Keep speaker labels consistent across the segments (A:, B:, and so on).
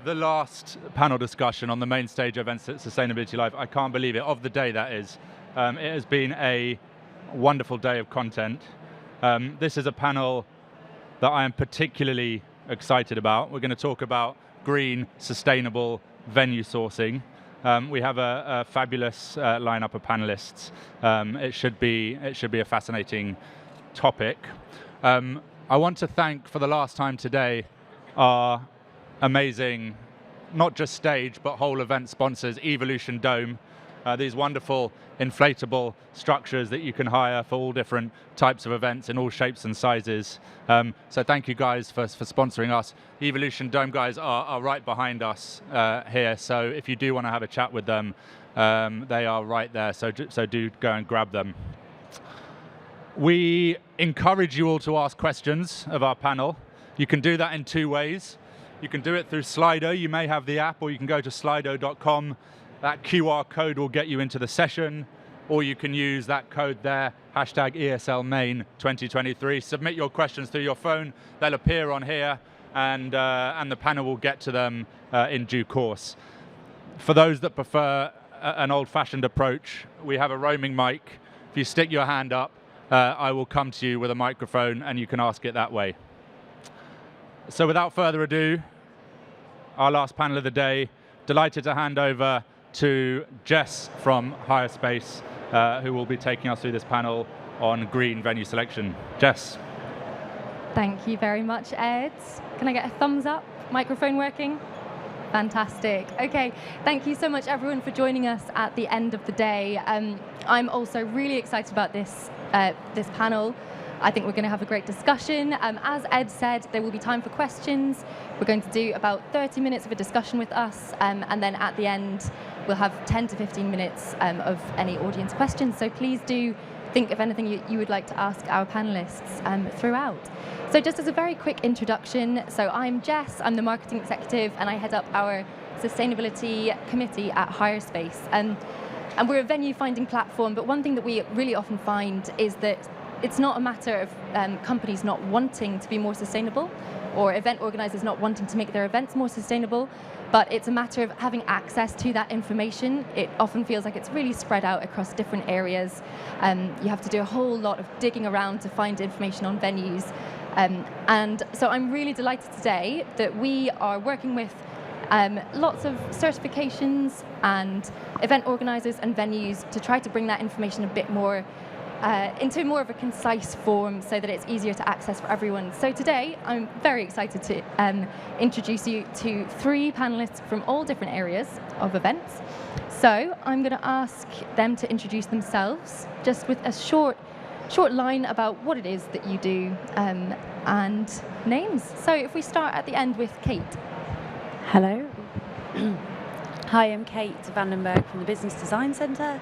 A: the last panel discussion on the main stage of Event Sustainability Live. I can't believe it, of the day that is. It has been a wonderful day of content. This is a panel that I am particularly excited about. We're going to talk about green, sustainable venue sourcing. We have a fabulous lineup of panelists. It should be a fascinating topic. I want to thank, for the last time today, our amazing, not just stage, but whole event sponsors, Evolution Dome, these wonderful inflatable structures that you can hire for all different types of events in all shapes and sizes. So thank you guys for sponsoring us. Evolution Dome guys are right behind us here, so if you do want to have a chat with them, they are right there, so do go and grab them. We encourage you all to ask questions of our panel. You can do that in two ways. You can do it through Slido. You may have the app, or you can go to slido.com. That QR code will get you into the session, or you can use that code there, hashtag ESLMain 2023. Submit your questions through your phone. They'll appear on here, and the panel will get to them in due course. For those that prefer an old-fashioned approach, we have a roaming mic. If you stick your hand up, I will come to you with a microphone, and you can ask it that way. So without further ado, our last panel of the day, delighted to hand over to Jess from Hirespace, who will be taking us through this panel on green venue selection. Jess.
B: Thank you very much, Ed. Can I get a thumbs up? Microphone working? Fantastic. Okay, thank you so much everyone for joining us at the end of the day. I'm also really excited about this panel. I think we're going to have a great discussion. As Ed said, there will be time for questions. We're going to do about 30 minutes of a discussion with us, and then at the end, we'll have 10 to 15 minutes of any audience questions. So please do think of anything you would like to ask our panelists throughout. So just as a very quick introduction, so I'm Jess, I'm the marketing executive, and I head up our sustainability committee at Hirespace. And we're a venue finding platform, but one thing that we really often find is that it's not a matter of companies not wanting to be more sustainable or event organisers not wanting to make their events more sustainable, but it's a matter of having access to that information. It often feels like it's really spread out across different areas. You have to do a whole lot of digging around to find information on venues. And so I'm really delighted today that we are working with lots of certifications and event organisers and venues to try to bring that information a bit more into more of a concise form so that it's easier to access for everyone. So today, I'm very excited to introduce you to three panelists from all different areas of events. So I'm going to ask them to introduce themselves, just with a short line about what it is that you do and names. So if we start at the end with Kate.
C: Hello. Hi, I'm Kate Vandenberg from the Business Design Centre.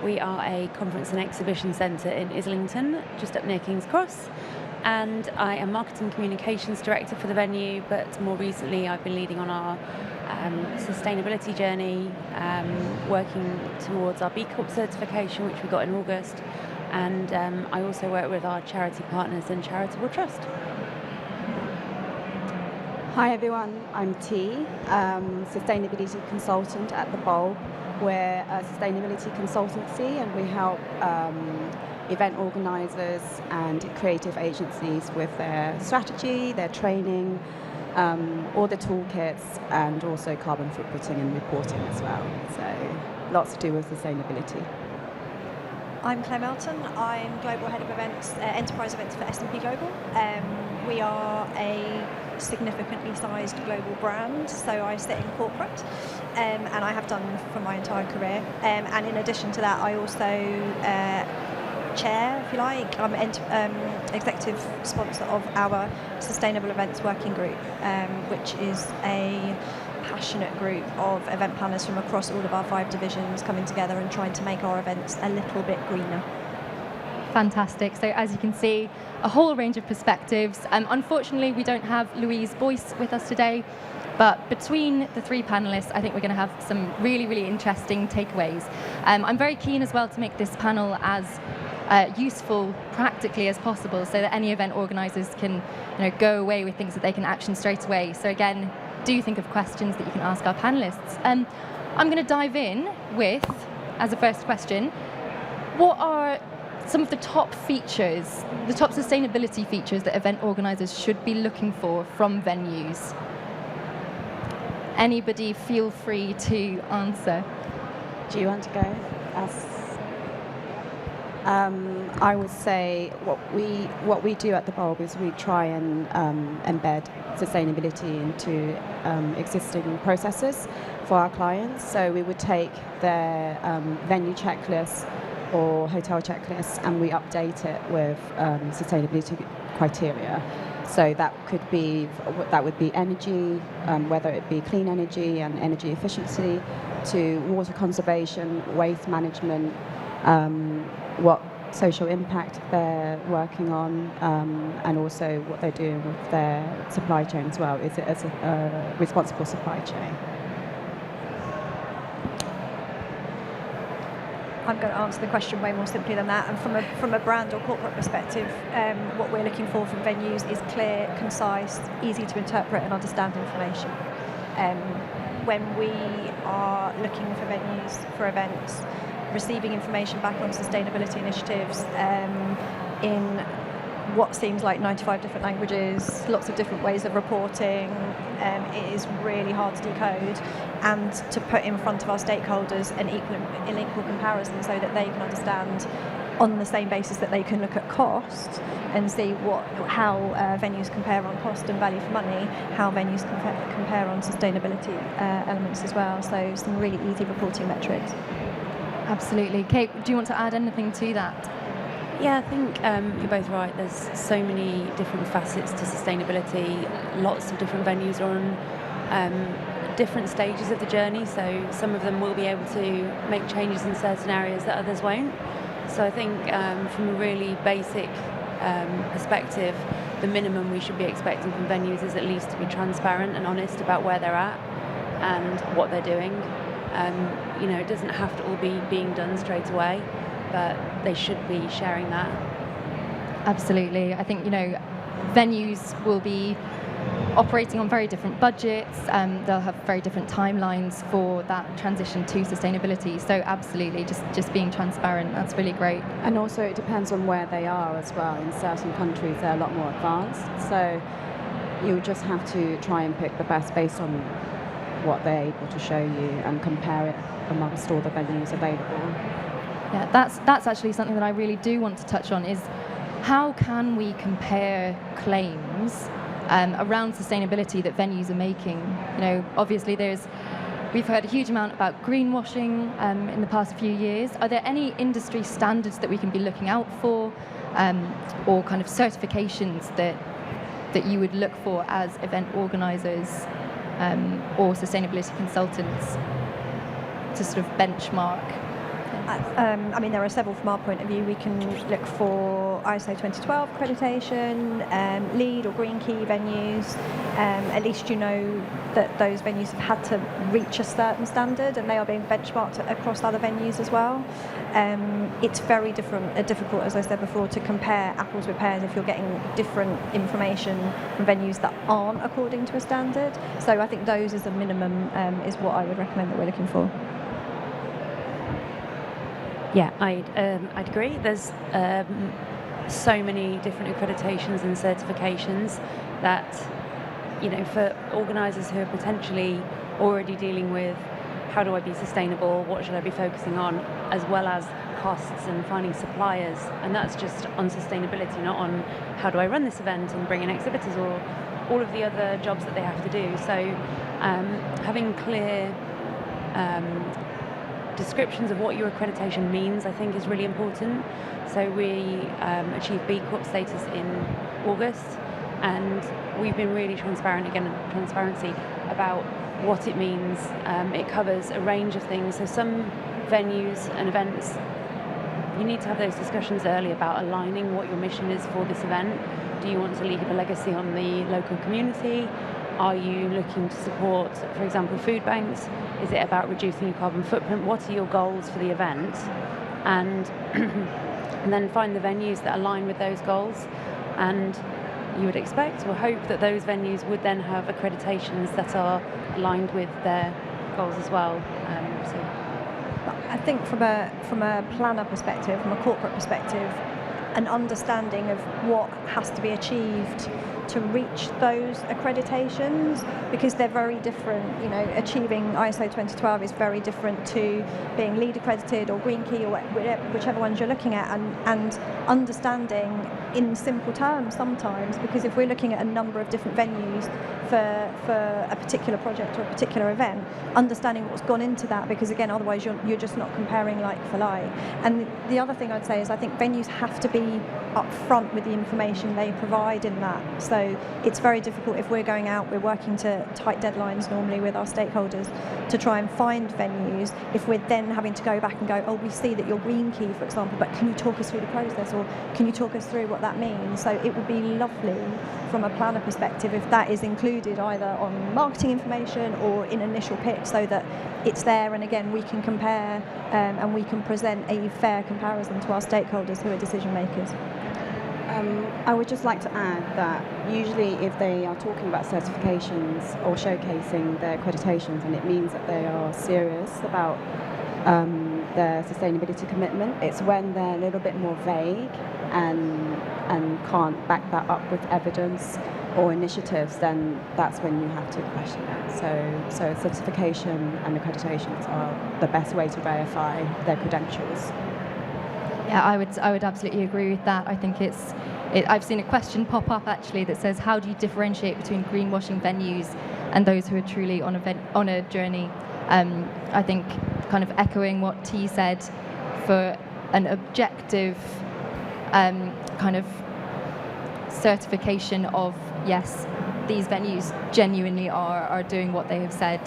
C: We are a conference and exhibition centre in Islington, just up near King's Cross. And I am Marketing Communications Director for the venue, but more recently I've been leading on our sustainability journey, working towards our B Corp certification, which we got in August. And I also work with our charity partners and charitable trust.
D: Hi everyone, I'm T, sustainability consultant at the Bulb. We're a sustainability consultancy and we help event organisers and creative agencies with their strategy, their training, all the toolkits, and also carbon footprinting and reporting as well. So lots to do with sustainability.
E: I'm Clare Melton. I'm Global Head of Events, Enterprise Events for S&P Global. We are a significantly sized global brand, so I sit in corporate, and I have done for my entire career. And in addition to that, I also chair, if you like, I'm executive sponsor of our Sustainable Events Working Group, which is a passionate group of event planners from across all of our 5 divisions coming together and trying to make our events a little bit greener.
B: Fantastic. So as you can see, a whole range of perspectives. Unfortunately, we don't have Louise Boyse with us today, but between the 3 panelists, I think we're going to have some really, really interesting takeaways. I'm very keen as well to make this panel as useful practically as possible so that any event organisers can go away with things that they can action straight away. So again, do think of questions that you can ask our panellists. I'm going to dive in with, as a first question, what are some of the top features, the top sustainability features that event organisers should be looking for from venues? Anybody feel free to answer.
D: Do you want to go? I would say what we do at the Bulb is we try and embed sustainability into existing processes for our clients. So we would take their venue checklists or hotel checklists and we update it with sustainability criteria. So that would be energy, whether it be clean energy and energy efficiency, to water conservation, waste management, what social impact they're working on, and also what they're doing with their supply chain as well. Is it as a responsible supply chain?
E: I'm going to answer the question way more simply than that. And from a brand or corporate perspective, what we're looking for from venues is clear, concise, easy to interpret and understand information. When we are looking for venues for events, receiving information back on sustainability initiatives in what seems like 95 different languages, lots of different ways of reporting, it is really hard to decode and to put in front of our stakeholders an equal comparison so that they can understand on the same basis that they can look at cost and see how venues compare on cost and value for money, how venues compare on sustainability elements as well. So some really easy reporting metrics.
B: Absolutely. Kate, do you want to add anything to that?
C: Yeah, I think you're both right. There's so many different facets to sustainability. Lots of different venues are on different stages of the journey, so some of them will be able to make changes in certain areas that others won't. So I think from a really basic perspective, the minimum we should be expecting from venues is at least to be transparent and honest about where they're at and what they're doing. It doesn't have to all be being done straight away, but they should be sharing that.
B: Absolutely. I think, venues will be operating on very different budgets. They'll have very different timelines for that transition to sustainability. So absolutely, just being transparent, that's really great.
D: And also it depends on where they are as well. In certain countries, they're a lot more advanced. So you just have to try and pick the best based on what they're able to show you and compare it amongst all the venues available.
B: Yeah, that's actually something that I really do want to touch on, is how can we compare claims around sustainability that venues are making? Obviously we've heard a huge amount about greenwashing in the past few years. Are there any industry standards that we can be looking out for, or kind of certifications that you would look for as event organisers or sustainability consultants to sort of benchmark?
E: There are several from our point of view. We can look for ISO 2012 accreditation, LEED or Green Key venues. At least you know that those venues have had to reach a certain standard and they are being benchmarked across other venues as well. It's very difficult, as I said before, to compare apples with pears if you're getting different information from venues that aren't according to a standard. So I think those as a minimum is what I would recommend that we're looking for.
C: Yeah, I'd agree. There's so many different accreditations and certifications that, for organisers who are potentially already dealing with how do I be sustainable, what should I be focusing on, as well as costs and finding suppliers. And that's just on sustainability, not on how do I run this event and bring in exhibitors or all of the other jobs that they have to do. So having clear descriptions of what your accreditation means, I think, is really important. So we achieved B Corp status in August, and we've been really transparent, transparency about what it means. It covers a range of things. So some venues and events, you need to have those discussions early about aligning what your mission is for this event. Do you want to leave a legacy on the local community? Are you looking to support, for example, food banks? Is it about reducing your carbon footprint? What are your goals for the event? And then find the venues that align with those goals. And you would expect or hope that those venues would then have accreditations that are aligned with their goals as well.
E: I think from a planner perspective, from a corporate perspective, an understanding of what has to be achieved to reach those accreditations, because they're very different. You know, achieving ISO 2012 is very different to being LEED accredited or Green Key or whichever ones you're looking at, and understanding in simple terms sometimes, because if we're looking at a number of different venues for a particular project or a particular event, understanding what's gone into that, because again, otherwise you're just not comparing like for like. And the other thing I'd say is I think venues have to be upfront with the information they provide in that. So it's very difficult if we're going out, we're working to tight deadlines normally with our stakeholders to try and find venues. If we're then having to go back and go, oh, we see that you're Green Key, for example, but can you talk us through the process, or can you talk us through what that means? So it would be lovely from a planner perspective if that is included either on marketing information or in initial pitch, so that it's there, and again we can compare and we can present a fair comparison to our stakeholders who are decision makers.
D: I would just like to add that usually if they are talking about certifications or showcasing their accreditations, and it means that they are serious about their sustainability commitment, it's when they're a little bit more vague and can't back that up with evidence or initiatives, then that's when you have to question it. So certification and accreditations are the best way to verify their credentials.
B: Yeah, I would absolutely agree with that. I think I've seen a question pop up actually that says, how do you differentiate between greenwashing venues and those who are truly on a journey? I think kind of echoing what T said, for an objective kind of certification of, yes, these venues genuinely are doing what they have said,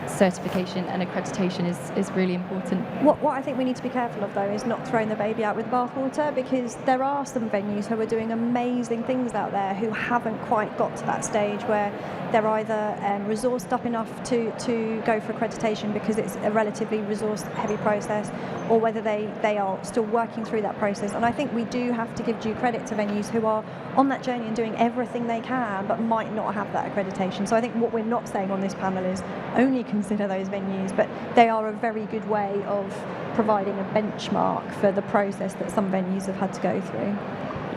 B: certification and accreditation is really important.
E: What I think we need to be careful of, though, is not throwing the baby out with the bathwater, because there are some venues who are doing amazing things out there who haven't quite got to that stage where they're either resourced up enough to go for accreditation because it's a relatively resource-heavy process, or whether they are still working through that process. And I think we do have to give due credit to venues who are on that journey and doing everything they can but might not have that accreditation. So I think what we're not saying on this panel is only consider those venues, but they are a very good way of providing a benchmark for the process that some venues have had to go through.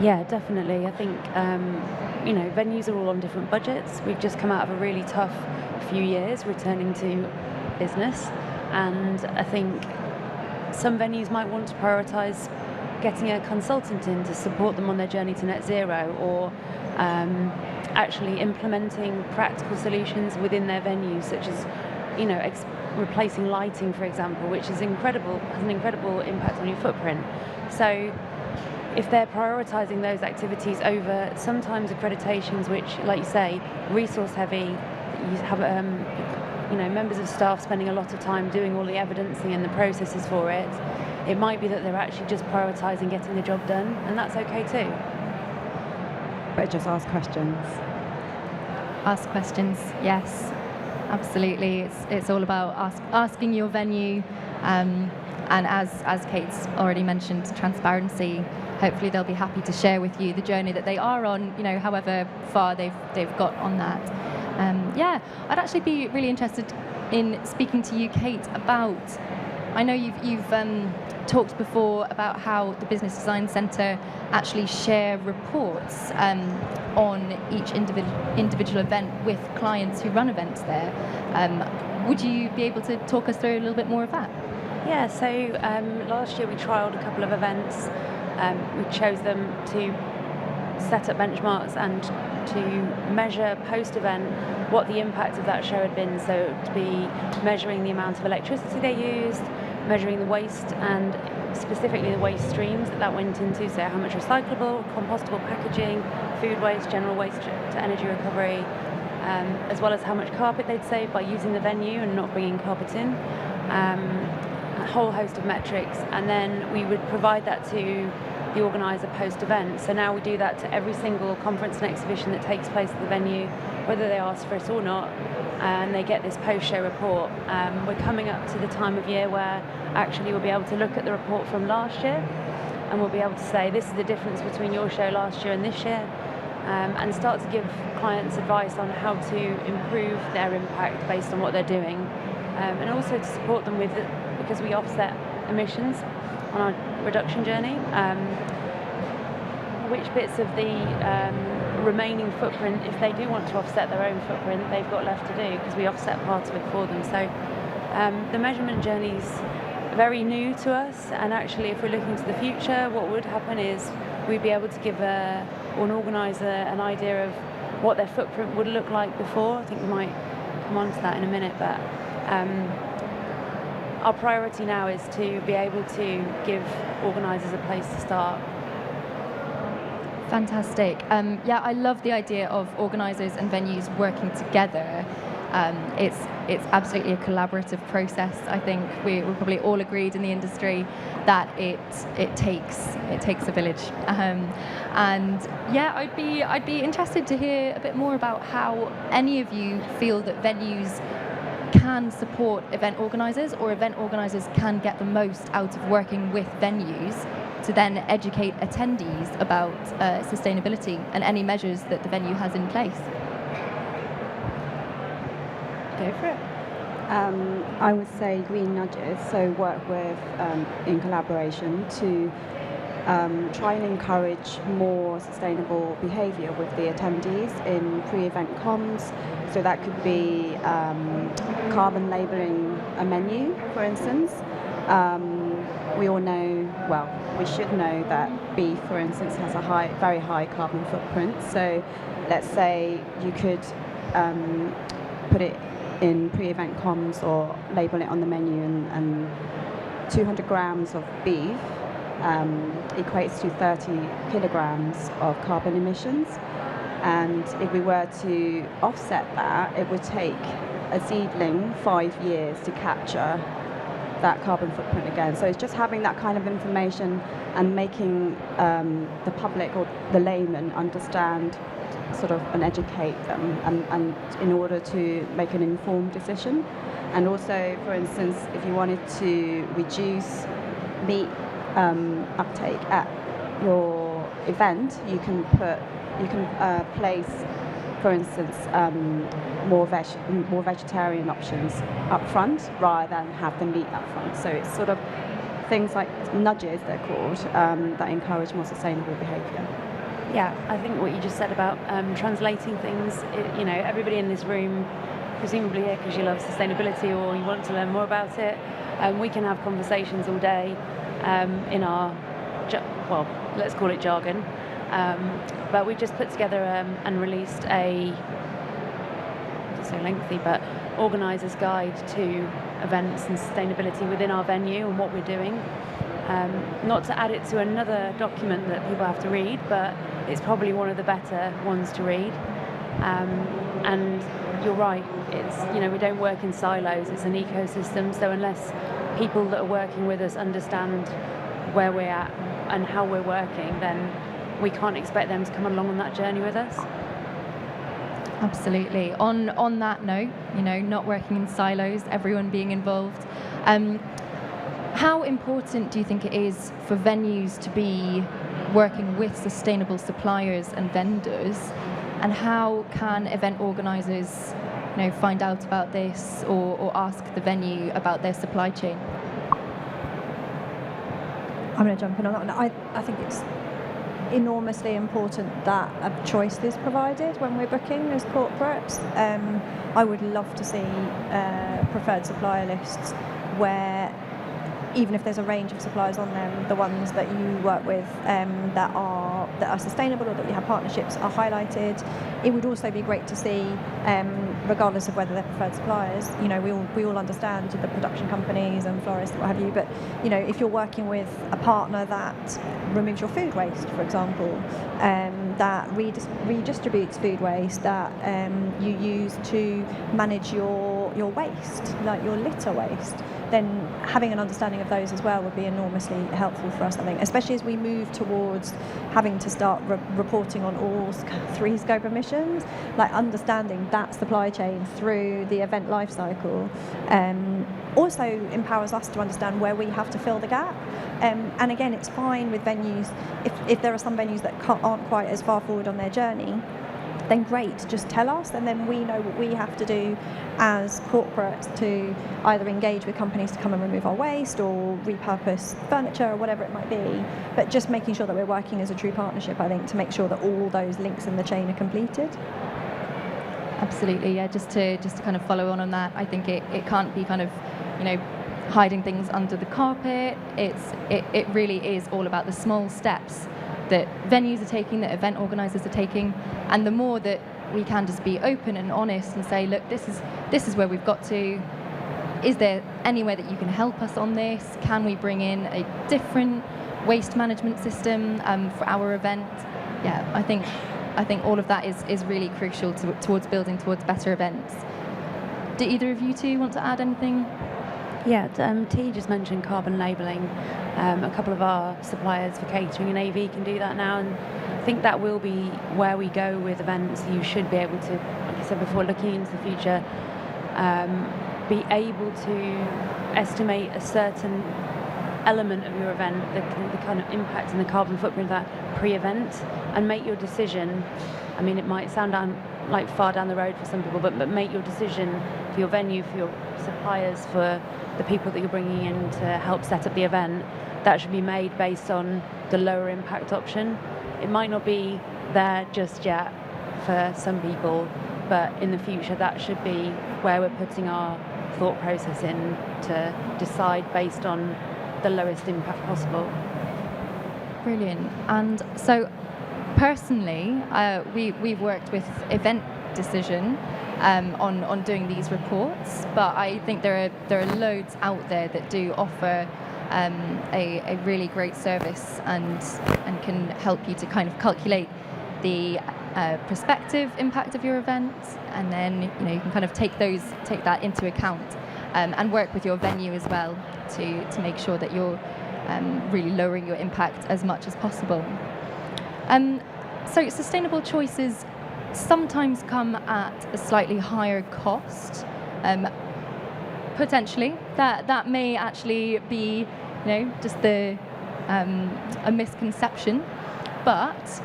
C: Yeah, definitely. I think venues are all on different budgets. We've just come out of a really tough few years returning to business, and I think some venues might want to prioritise getting a consultant in to support them on their journey to net zero, or actually implementing practical solutions within their venues, such as replacing lighting, for example, which is has an incredible impact on your footprint. So if they're prioritising those activities over sometimes accreditations, which, like you say, resource heavy, you have members of staff spending a lot of time doing all the evidencing and the processes for it, it might be that they're actually just prioritising getting the job done, and that's okay too.
D: But just ask questions.
B: Ask questions, yes, absolutely. It's all about asking your venue, and as Kate's already mentioned, transparency. Hopefully they'll be happy to share with you the journey that they are on, however far they've got on that. I'd actually be really interested in speaking to you, Kate, about, I know you've talked before about how the Business Design Centre actually share reports on each individual event with clients who run events there. Would you be able to talk us through a little bit more of that?
C: Yeah, so last year we trialled a couple of events. We chose them to set up benchmarks and to measure post-event what the impact of that show had been. So to be measuring the amount of electricity they used, measuring the waste, and specifically the waste streams that went into, so how much recyclable, compostable packaging, food waste, general waste to energy recovery, as well as how much carpet they'd save by using the venue and not bringing carpet in. A whole host of metrics, and then we would provide that to the organiser post-event. So now we do that to every single conference and exhibition that takes place at the venue, whether they ask for it or not, and they get this post-show report. We're coming up to the time of year where actually we'll be able to look at the report from last year, and we'll be able to say, this is the difference between your show last year and this year. and start to give clients advice on how to improve their impact based on what they're doing, and also to support them with it, because we offset emissions on our reduction journey. Which bits of the remaining footprint, if they do want to offset their own footprint, they've got left to do, because we offset part of it for them. So the measurement journey's very new to us, and actually if we're looking to the future, what would happen is we'd be able to give an organiser an idea of what their footprint would look like before. I think we might come on to that in a minute, but our priority now is to be able to give organisers a place to start.
B: Fantastic. Yeah, I love the idea of organisers and venues working together. It's absolutely a collaborative process. I think we're probably all agreed in the industry that it takes a village. And yeah, I'd be interested to hear a bit more about how any of you feel that venues can support event organisers, or event organisers can get the most out of working with venues to then educate attendees about sustainability and any measures that the venue has in place.
C: Go for it.
D: I would say green nudges, so work with, in collaboration to try and encourage more sustainable behaviour with the attendees in pre-event comms. So that could be carbon labelling a menu, for instance. We all know, well, we should know that beef, for instance, has a very high carbon footprint. So let's say you could put it in pre-event comms or label it on the menu, and 200 grams of beef equates to 30 kilograms of carbon emissions. And if we were to offset that, it would take a seedling 5 years to capture that carbon footprint again. So it's just having that kind of information and making the public or the layman understand sort of and educate them, and in order to make an informed decision. And also, for instance, if you wanted to reduce meat uptake at your event, you can place, for instance, more vegetarian options up front rather than have the meat up front. So it's sort of things like nudges, they're called, that encourage more sustainable behaviour.
C: Yeah, I think what you just said about translating things, everybody in this room, presumably here because you love sustainability or you want to learn more about it, we can have conversations all day in our, let's call it jargon. But we just put together and released it's so lengthy, but organisers' guide to events and sustainability within our venue and what we're doing. Not to add it to another document that people have to read, but it's probably one of the better ones to read. And you're right, it's, we don't work in silos, it's an ecosystem, so unless people that are working with us understand where we're at and how we're working, then we can't expect them to come along on that journey with us.
B: Absolutely. On that note, not working in silos, everyone being involved. How important do you think it is for venues to be working with sustainable suppliers and vendors? And how can event organisers, find out about this or ask the venue about their supply chain?
E: I'm going to jump in on that one. I think it's enormously important that a choice is provided when we're booking as corporates. I would love to see preferred supplier lists where, even if there's a range of suppliers on them, the ones that you work with that are sustainable or that we have partnerships are highlighted. It would also be great to see, regardless of whether they're preferred suppliers, we all understand the production companies and florists, what have you, but if you're working with a partner that removes your food waste, for example, that redistributes food waste, that you use to manage your waste, like your litter waste, then having an understanding of those as well would be enormously helpful for us, I think, especially as we move towards having to start reporting on all 3 scope emissions, like understanding that supply chain through the event life cycle also empowers us to understand where we have to fill the gap. And again, it's fine with venues, if there are some venues that aren't quite as far forward on their journey, then great, just tell us, and then we know what we have to do as corporates to either engage with companies to come and remove our waste or repurpose furniture or whatever it might be, but just making sure that we're working as a true partnership, I think, to make sure that all those links in the chain are completed.
B: Absolutely, yeah, just to kind of follow on that, I think it can't be kind of, hiding things under the carpet. It really is all about the small steps that venues are taking, that event organisers are taking, and the more that we can just be open and honest and say, look, this is where we've got to. Is there anywhere that you can help us on this? Can we bring in a different waste management system for our event? Yeah, I think all of that is really crucial towards building towards better events. Do either of you two want to add anything?
C: Yeah, T just mentioned carbon labelling. A couple of our suppliers for catering and AV can do that now, and I think that will be where we go with events. You should be able to, like I said before, looking into the future, be able to estimate a certain element of your event, the kind of impact and the carbon footprint of that pre-event, and make your decision. I mean, it might sound like far down the road for some people, but make your decision for your venue, for your suppliers, for the people that you're bringing in to help set up the event. That should be made based on the lower impact option. It might not be there just yet for some people, but in the future that should be where we're putting our thought process in to decide based on the lowest impact possible.
B: Brilliant. And so personally, we've worked with Event Decision on doing these reports, but I think there are loads out there that do offer a really great service and can help you to kind of calculate the prospective impact of your event, and then you can kind of take that into account and work with your venue as well to make sure that you're really lowering your impact as much as possible. So sustainable choices sometimes come at a slightly higher cost. Potentially, that may actually be, just a misconception. But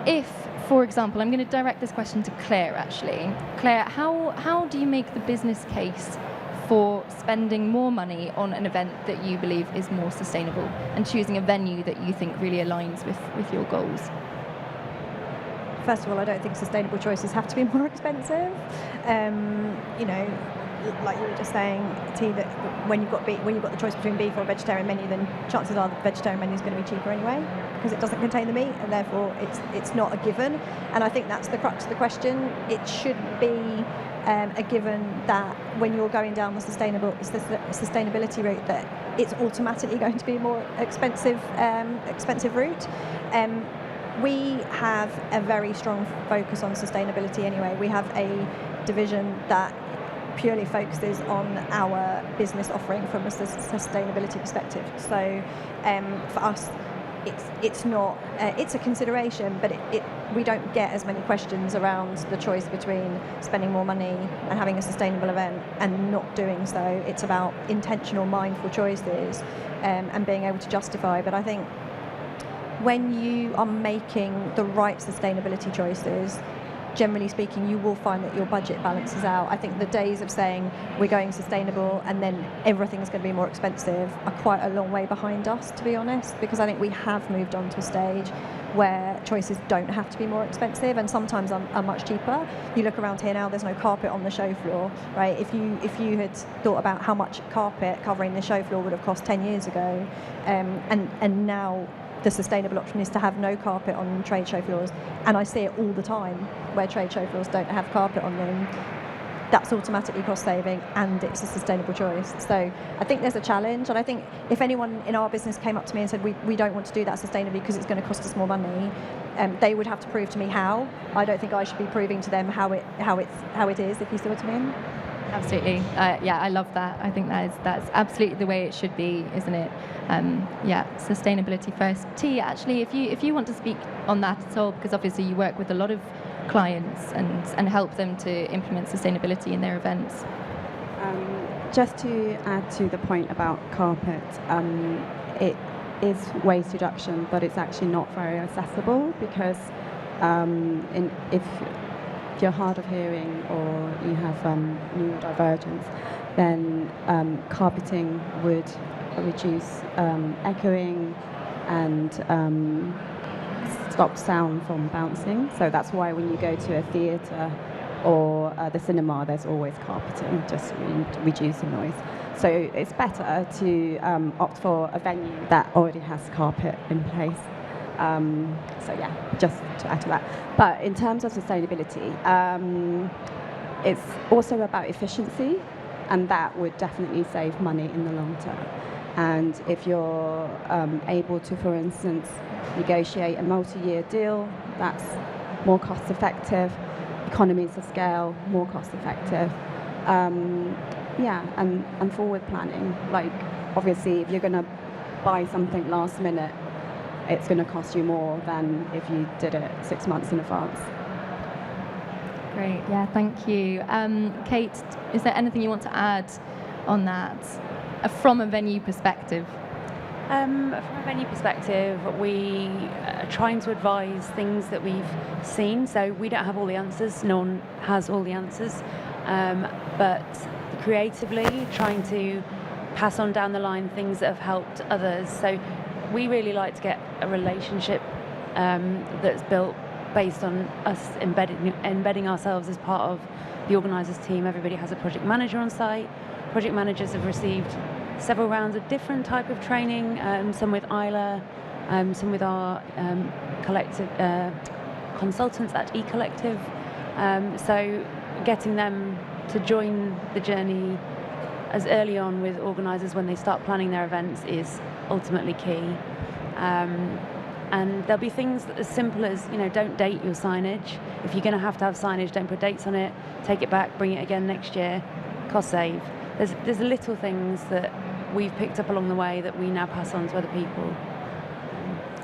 B: if, for example, I'm going to direct this question to Clare. Actually, Clare, how do you make the business case for spending more money on an event that you believe is more sustainable and choosing a venue that you think really aligns with your goals?
E: First of all, I don't think sustainable choices have to be more expensive. Like you were just saying, T, that when you've got the choice between beef or a vegetarian menu, then chances are the vegetarian menu is going to be cheaper anyway because it doesn't contain the meat, and therefore it's not a given. And I think that's the crux of the question. It should be a given that when you're going down the sustainability route, that it's automatically going to be a more expensive route. We have a very strong focus on sustainability anyway. We have a division that purely focuses on our business offering from a sustainability perspective. So for us, it's not it's a consideration, but we don't get as many questions around the choice between spending more money and having a sustainable event and not doing so. It's about intentional, mindful choices and being able to justify. But I think when you are making the right sustainability choices, generally speaking, you will find that your budget balances out. I think the days of saying we're going sustainable and then everything's going to be more expensive are quite a long way behind us, to be honest, because I think we have moved on to a stage where choices don't have to be more expensive and sometimes are much cheaper. You look around here now, there's no carpet on the show floor, right? If you had thought about how much carpet covering the show floor would have cost 10 years ago, and now the sustainable option is to have no carpet on trade show floors, and I see it all the time where trade show floors don't have carpet on them. That's automatically cost saving and it's a sustainable choice. So I think there's a challenge, and I think if anyone in our business came up to me and said we don't want to do that sustainably because it's going to cost us more money, they would have to prove to me how. I don't think I should be proving to them how it is, if you see what I mean.
B: Absolutely. Yeah, I love that. I think that's absolutely the way it should be, isn't it? Yeah, sustainability first. T, actually, if you want to speak on that at all, because obviously you work with a lot of clients and help them to implement sustainability in their events.
D: Just to add to the point about carpet, it is waste reduction, but it's actually not very accessible because if you're hard of hearing or you have neurodivergence, then carpeting would reduce echoing and stop sound from bouncing. So that's why when you go to a theatre or the cinema, there's always carpeting, just to reduce the noise. So it's better to opt for a venue that already has carpet in place. So yeah, just to add to that. But in terms of sustainability, it's also about efficiency, and that would definitely save money in the long term. And if you're able to, for instance, negotiate a multi-year deal, that's more cost effective, economies of scale, more cost effective. Yeah, and forward planning. Like, obviously, if you're going to buy something last minute, it's going to cost you more than if you did it 6 months in advance.
B: Great, yeah, thank you. Kate, is there anything you want to add on that from a venue perspective?
C: From a venue perspective, we are trying to advise things that we've seen. So we don't have all the answers, no one has all the answers, but creatively trying to pass on down the line things that have helped others. So we really like to get a relationship that's built based on us embedding ourselves as part of the organisers team. Everybody has a project manager on site. Project managers have received several rounds of different type of training, some with Isla, some with our collective consultants at eCollective. So getting them to join the journey as early on with organisers when they start planning their events is ultimately key. And there'll be things as simple as, don't date your signage. If you're going to have signage, don't put dates on it. Take it back, bring it again next year. Cost save. There's little things that we've picked up along the way that we now pass on to other people.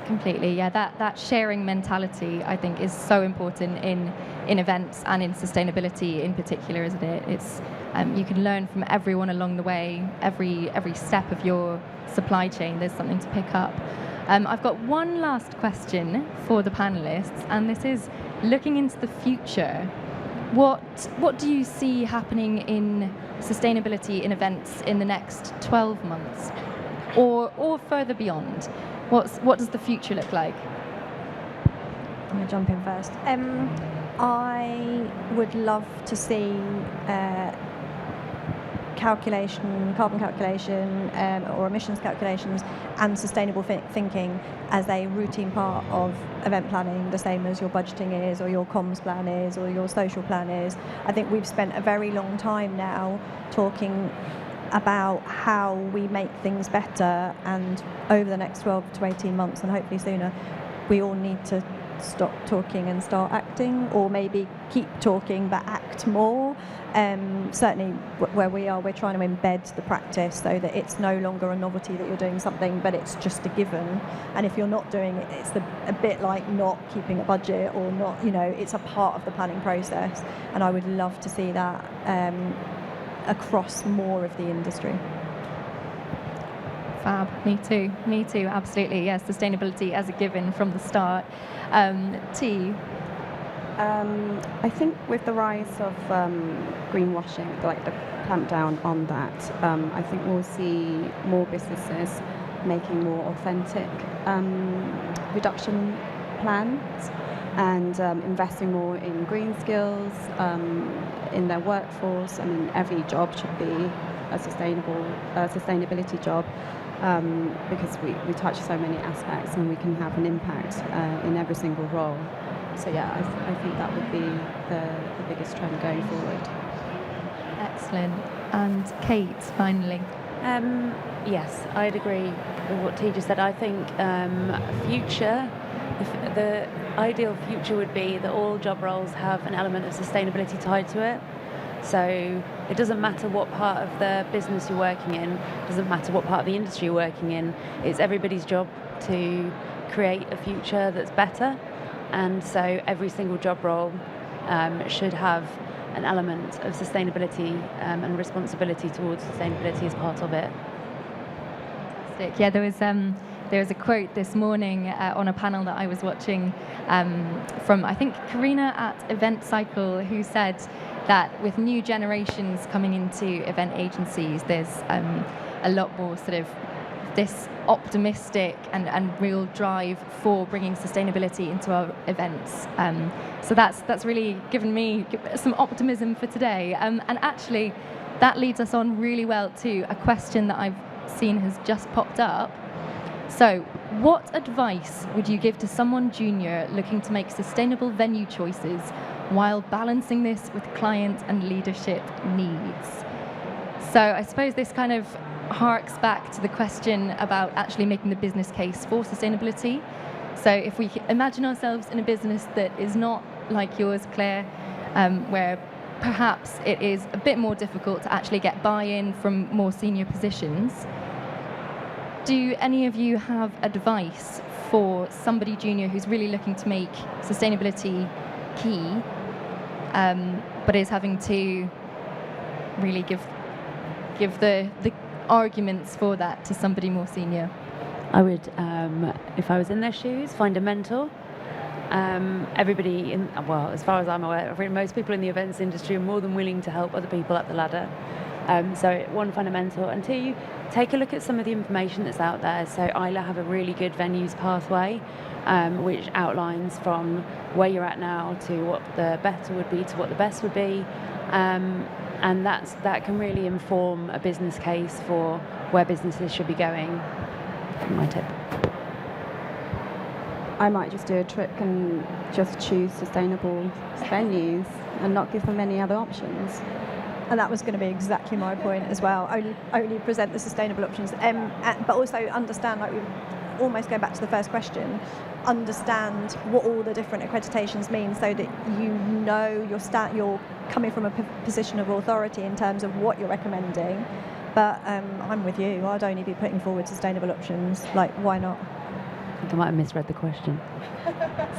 B: Completely, yeah. That sharing mentality, I think, is so important in events and in sustainability in particular, isn't it? It's you can learn from everyone along the way. Every step of your supply chain, there's something to pick up. I've got one last question for the panelists, and this is looking into the future. What do you see happening in sustainability in events in the next 12 months, or further beyond? What does the future look like?
E: I'm going to jump in first. I would love to see carbon calculation or emissions calculations and sustainable thinking as a routine part of event planning, the same as your budgeting is, or your comms plan is, or your social plan is. I think we've spent a very long time now talking about how we make things better, and over the next 12 to 18 months, and hopefully sooner, we all need to stop talking and start acting, or maybe keep talking but act more. Certainly where we are, we're trying to embed the practice so that it's no longer a novelty that you're doing something, but it's just a given. And if you're not doing it, it's a bit like not keeping a budget, or not, it's a part of the planning process. And I would love to see that across more of the industry.
B: Fab. Me too, absolutely. Yes, sustainability as a given from the start. T?
D: I think with the rise of greenwashing, like the clamp down on that, I think we'll see more businesses making more authentic reduction plans, and investing more in green skills in their workforce. I mean, every job should be a sustainability job, because we touch so many aspects and we can have an impact in every single role. So yeah, I think that would be the biggest trend going forward.
B: Excellent. And Kate, finally.
C: Yes, I'd agree with what T just said. I think the ideal future would be that all job roles have an element of sustainability tied to it. So it doesn't matter what part of the business you're working in, it doesn't matter what part of the industry you're working in, it's everybody's job to create a future that's better. And so every single job role should have an element of sustainability and responsibility towards sustainability as part of it.
B: Fantastic. Yeah, there was a quote this morning on a panel that I was watching from, I think, Karina at Event Cycle, who said that with new generations coming into event agencies, there's a lot more sort of this optimistic and real drive for bringing sustainability into our events. So that's really given me some optimism for today. And actually, that leads us on really well to a question that I've seen has just popped up. So, what advice would you give to someone junior looking to make sustainable venue choices while balancing this with client and leadership needs? So I suppose this kind of harks back to the question about actually making the business case for sustainability. So if we imagine ourselves in a business that is not like yours, Claire, where perhaps it is a bit more difficult to actually get buy-in from more senior positions, do any of you have advice for somebody junior who's really looking to make sustainability key, but is having to really give the arguments for that to somebody more senior?
C: I would, if I was in their shoes, find a mentor. Everybody, as far as I'm aware, most people in the events industry are more than willing to help other people up the ladder. So one, find a mentor, and two, take a look at some of the information that's out there. So ILA have a really good venues pathway, which outlines from where you're at now to what the better would be to what the best would be. And that can really inform a business case for where businesses should be going. My tip.
D: I might just do a trick and just choose sustainable venues and not give them any other options.
E: And that was going to be exactly my point as well. Only present the sustainable options, but also understand, like we almost go back to the first question, understand what all the different accreditations mean, so that you know you're coming from a position of authority in terms of what you're recommending. But I'm with you. I'd only be putting forward sustainable options. Like, why not?
C: I think I might have misread the question.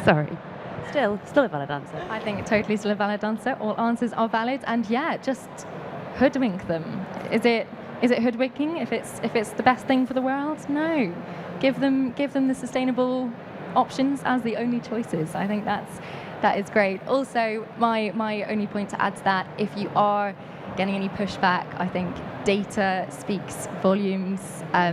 C: Sorry. Still a valid answer.
B: I think totally still a valid answer. All answers are valid, and yeah, just hoodwink them. Is it hoodwinking if it's the best thing for the world? No. Give them the sustainable options as the only choices. I think that is great. Also, my only point to add to that, if you are getting any pushback, I think data speaks volumes. I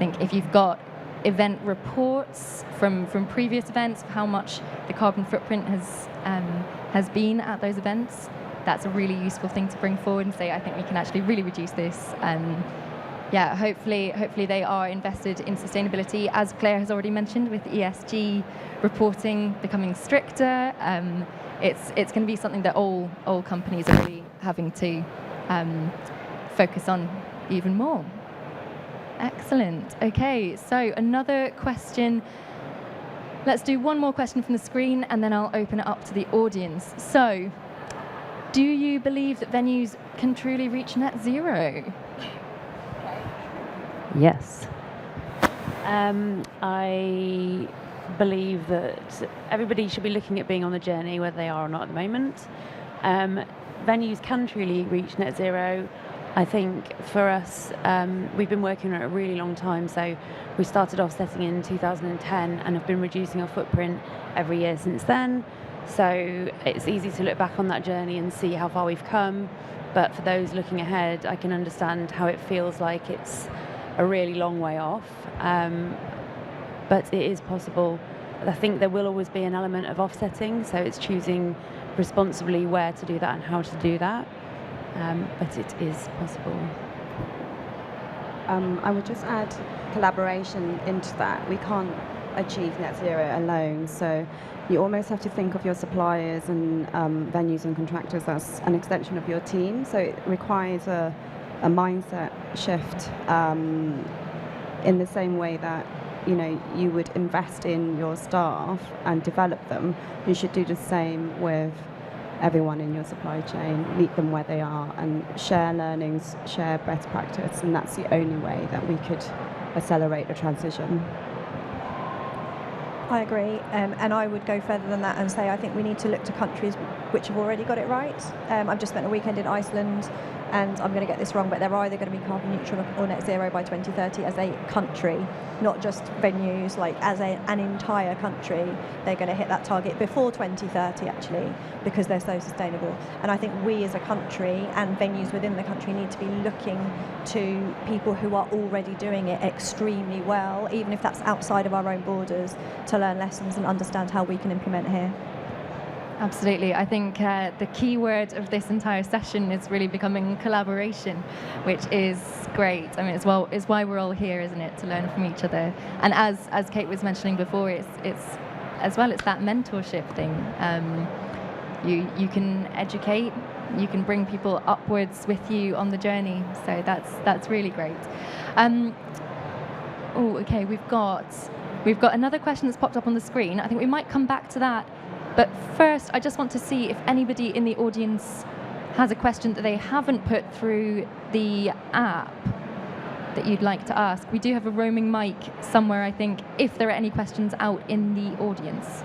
B: think if you've got event reports from previous events of how much the carbon footprint has been at those events, that's a really useful thing to bring forward and say, I think we can actually really reduce this. Yeah, hopefully they are invested in sustainability, as Claire has already mentioned, with ESG reporting becoming stricter. It's going to be something that all companies are really having to focus on even more. Excellent. Okay, so another question. Let's do one more question from the screen and then I'll open it up to the audience. So, do you believe that venues can truly reach net zero?
C: Yes. I believe that everybody should be looking at being on the journey, whether they are or not at the moment. Venues can truly reach net zero. I think for us, we've been working on it a really long time. So we started offsetting in 2010 and have been reducing our footprint every year since then. So it's easy to look back on that journey and see how far we've come. But for those looking ahead, I can understand how it feels like it's a really long way off. But it is possible. I think there will always be an element of offsetting. So it's choosing responsibly where to do that and how to do that. But it is possible.
D: I would just add collaboration into that. We can't achieve net zero alone, so you almost have to think of your suppliers and venues and contractors as an extension of your team. So it requires a mindset shift in the same way that you would invest in your staff and develop them. You should do the same with everyone in your supply chain, meet them where they are, and share learnings, share best practice, and that's the only way that we could accelerate the transition.
E: I agree, and I would go further than that and say I think we need to look to countries which have already got it right. I've just spent a weekend in Iceland, and I'm going to get this wrong, but they're either going to be carbon neutral or net zero by 2030 as a country, not just venues, like as an entire country. They're going to hit that target before 2030 actually, because they're so sustainable. And I think we as a country and venues within the country need to be looking to people who are already doing it extremely well, even if that's outside of our own borders, to learn lessons and understand how we can implement here.
B: Absolutely. I think the key word of this entire session is really becoming collaboration, which is great. I mean, it's why we're all here, isn't it? To learn from each other. And as Kate was mentioning before, it's as well, it's that mentorship thing. You can educate, you can bring people upwards with you on the journey. So that's really great. Okay, we've got another question that's popped up on the screen. I think we might come back to that. But first, I just want to see if anybody in the audience has a question that they haven't put through the app that you'd like to ask. We do have a roaming mic somewhere, I think, if there are any questions out in the audience.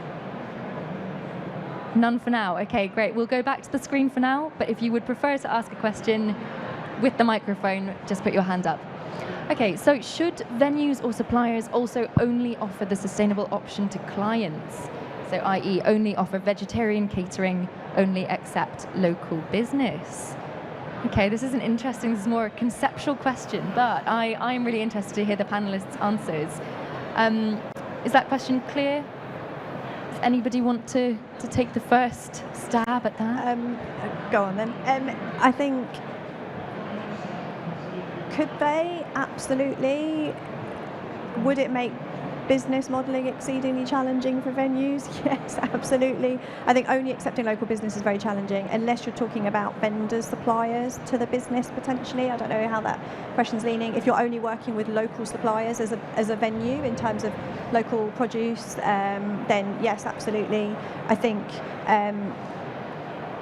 B: None for now. Okay, great. We'll go back to the screen for now, but if you would prefer to ask a question with the microphone, just put your hand up. Okay, so should venues or suppliers also only offer the sustainable option to clients? So, i.e., only offer vegetarian catering, only accept local business. Okay, this is more a conceptual question, but I'm really interested to hear the panelists' answers. Is that question clear? Does anybody want to take the first stab at that?
E: Go on then. I think, could they? Absolutely. Would it make business modelling exceedingly challenging for venues? Yes, absolutely. I think only accepting local business is very challenging unless you're talking about vendors, suppliers to the business potentially. I don't know how that question's leaning. If you're only working with local suppliers as a venue in terms of local produce, then yes, absolutely. I think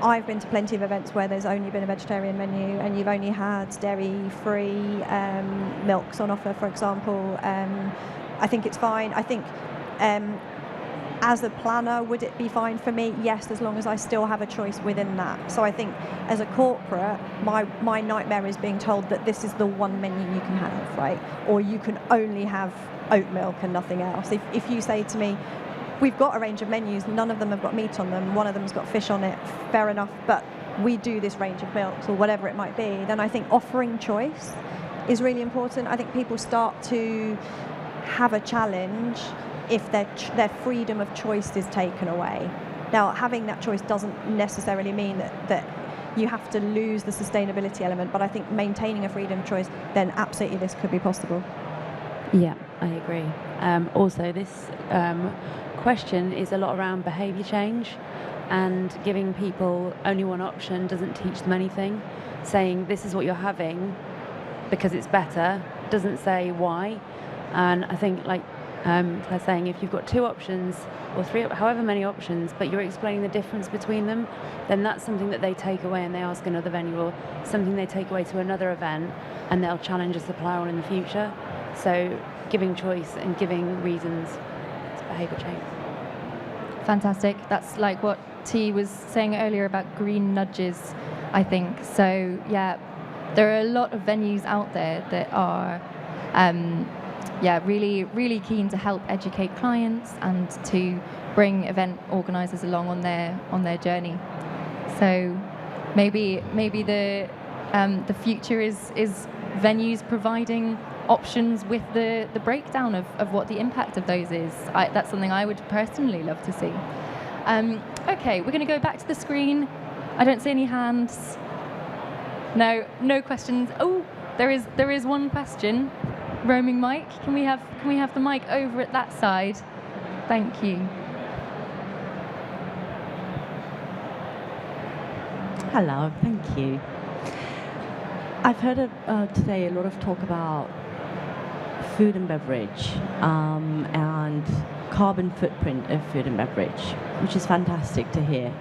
E: I've been to plenty of events where there's only been a vegetarian menu and you've only had dairy-free milks on offer, for example. I think it's fine. I think as a planner, would it be fine for me? Yes, as long as I still have a choice within that. So I think as a corporate, my nightmare is being told that this is the one menu you can have, right? Or you can only have oat milk and nothing else. If you say to me, we've got a range of menus, none of them have got meat on them, one of them's got fish on it, fair enough, but we do this range of milks or whatever it might be, then I think offering choice is really important. I think people start to have a challenge if their freedom of choice is taken away. Now, having that choice doesn't necessarily mean that you have to lose the sustainability element, but I think maintaining a freedom of choice, then absolutely this could be possible.
C: Yeah, I agree. Also, this question is a lot around behaviour change, and giving people only one option doesn't teach them anything. Saying this is what you're having because it's better doesn't say why. And I think, like Claire saying, if you've got two options or three, however many options, but you're explaining the difference between them, then that's something that they take away and they ask another venue, or something they take away to another event and they'll challenge a supplier on in the future. So giving choice and giving reasons is behaviour change.
B: Fantastic. That's like what T was saying earlier about green nudges, I think. So yeah, there are a lot of venues out there that are really, really keen to help educate clients and to bring event organisers along on their journey. So maybe the future is venues providing options with the breakdown of what the impact of those is. That's something I would personally love to see. Okay, we're going to go back to the screen. I don't see any hands. No questions. Oh, there is one question. Roaming mic. Can we have the mic over at that side? Thank you.
F: Hello, thank you. I've heard today a lot of talk about food and beverage and carbon footprint of food and beverage, which is fantastic to hear.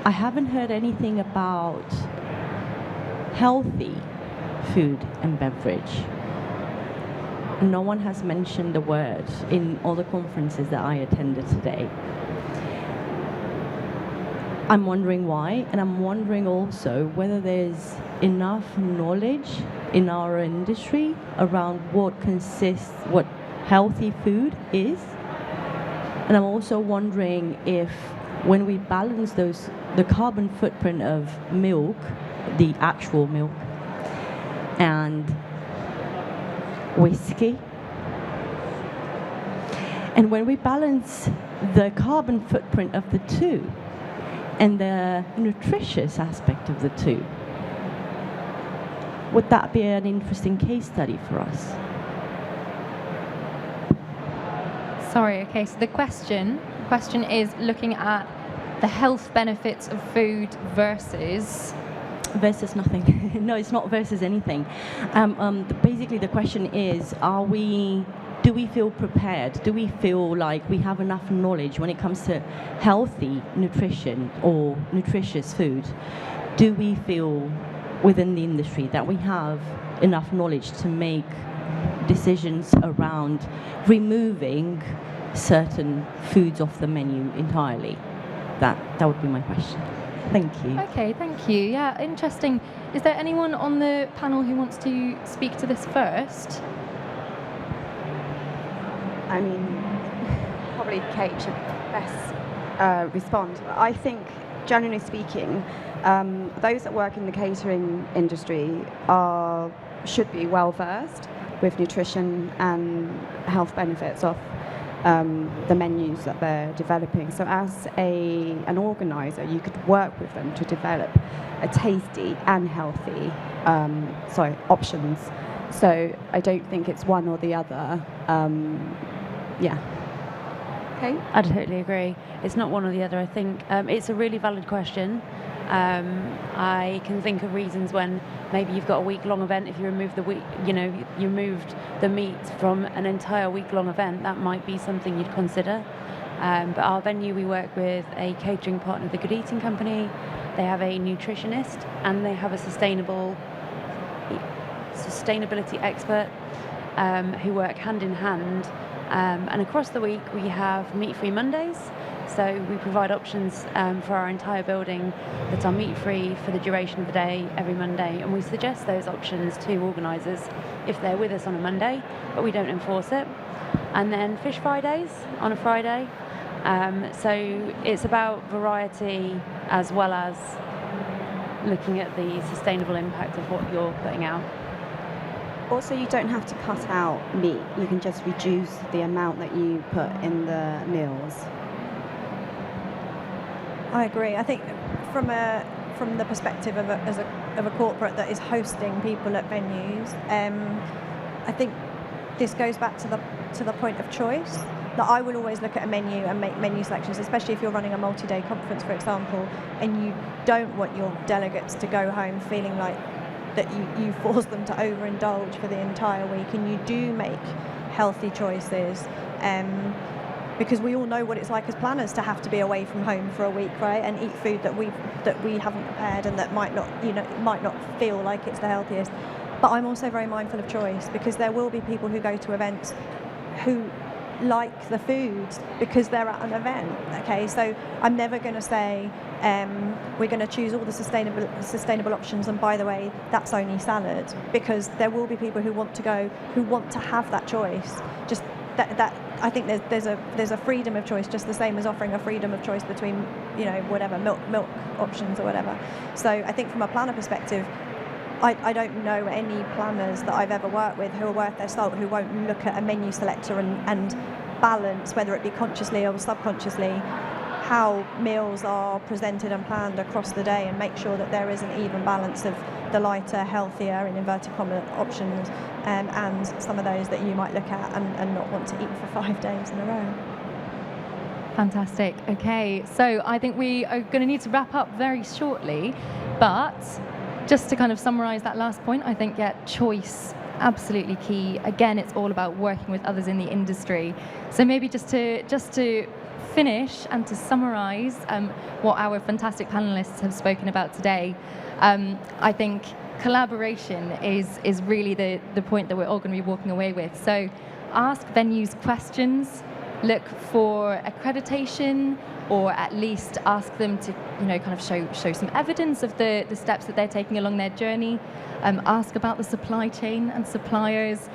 F: I haven't heard anything about healthy food and beverage. No one has mentioned the word in all the conferences that I attended today. I'm wondering why, and I'm wondering also whether there's enough knowledge in our industry around what healthy food is. And I'm also wondering if when we balance the carbon footprint of milk, the actual milk, and whiskey, and when we balance the carbon footprint of the two and the nutritious aspect of the two, would that be an interesting case study for us?
B: Sorry, okay, so the question is looking at the health benefits of food versus
F: nothing. No, it's not versus anything. Basically, the question is, do we feel prepared? Do we feel like we have enough knowledge when it comes to healthy nutrition or nutritious food? Do we feel within the industry that we have enough knowledge to make decisions around removing certain foods off the menu entirely? That would be my question. Thank you.
B: Okay, thank you. Yeah, interesting. Is there anyone on the panel who wants to speak to this first?
D: I mean, probably Kate should best respond. I think, generally speaking, those that work in the catering industry should be well versed with nutrition and health benefits of the menus that they're developing. So as an organizer, you could work with them to develop a tasty and healthy options. So I don't think it's one or the other. Yeah. Okay.
C: I totally agree. It's not one or the other. I think it's a really valid question. I can think of reasons when maybe you've got a week-long event. If you remove you moved the meat from an entire week-long event, that might be something you'd consider. But our venue, we work with a catering partner, the Good Eating Company. They have a nutritionist and they have a sustainability expert who work hand in hand. And across the week, we have meat-free Mondays. So we provide options for our entire building that are meat-free for the duration of the day every Monday. And we suggest those options to organisers if they're with us on a Monday, but we don't enforce it. And then Fish Fridays on a Friday. So it's about variety as well as looking at the sustainable impact of what you're putting out.
D: Also, you don't have to cut out meat. You can just reduce the amount that you put in the meals.
E: I agree. I think from the perspective of a corporate that is hosting people at venues, I think this goes back to the point of choice. That I will always look at a menu and make menu selections, especially if you're running a multi-day conference, for example, and you don't want your delegates to go home feeling like that you force them to overindulge for the entire week, and you do make healthy choices. Because we all know what it's like as planners to have to be away from home for a week, right, and eat food that we haven't prepared and that might not feel like it's the healthiest. But I'm also very mindful of choice, because there will be people who go to events who like the food because they're at an event. Okay, so I'm never going to say we're going to choose all the sustainable options, and by the way, that's only salad, because there will be people who want to go, who want to have that choice. Just that I think there's a freedom of choice, just the same as offering a freedom of choice between whatever milk options or whatever. So I think from a planner perspective, I don't know any planners that I've ever worked with who are worth their salt who won't look at a menu selector and balance, whether it be consciously or subconsciously, how meals are presented and planned across the day, and make sure that there is an even balance of the lighter, healthier, in inverted commas, options, and some of those that you might look at and not want to eat for 5 days in a row.
B: Fantastic. Okay, so I think we are going to need to wrap up very shortly, but just to kind of summarise that last point, I think, choice, absolutely key. Again, it's all about working with others in the industry. So maybe just to finish and to summarise what our fantastic panellists have spoken about today, I think collaboration is really the point that we're all going to be walking away with. So ask venues questions, look for accreditation, or at least ask them to, kind of show some evidence of the steps that they're taking along their journey. Ask about the supply chain and suppliers.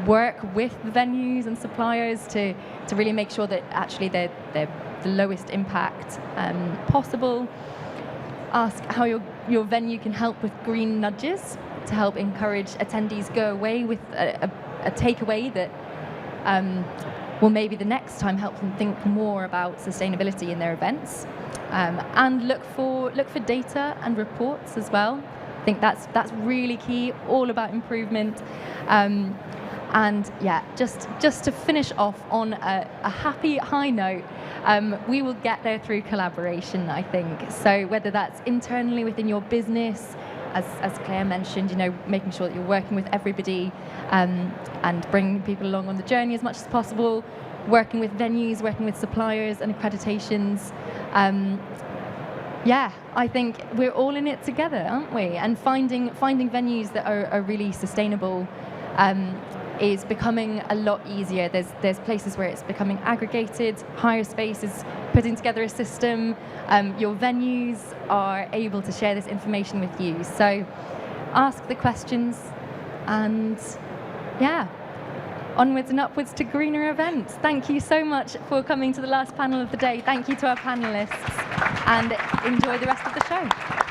B: Work with the venues and suppliers to really make sure that actually they're the lowest impact possible. Ask how your venue can help with green nudges to help encourage attendees go away with a takeaway that will maybe the next time help them think more about sustainability in their events. And look for data and reports as well. I think that's really key, all about improvement. And yeah, just to finish off on a happy high note, we will get there through collaboration, I think. So whether that's internally within your business, as Claire mentioned, making sure that you're working with everybody and bringing people along on the journey as much as possible, working with venues, working with suppliers and accreditations. Yeah, I think we're all in it together, aren't we? And finding venues that are really sustainable is becoming a lot easier. There's places where it's becoming aggregated. Hirespace is putting together a system. Your venues are able to share this information with you. So ask the questions, and yeah, onwards and upwards to greener events. Thank you so much for coming to the last panel of the day. Thank you to our panellists, and enjoy the rest of the show.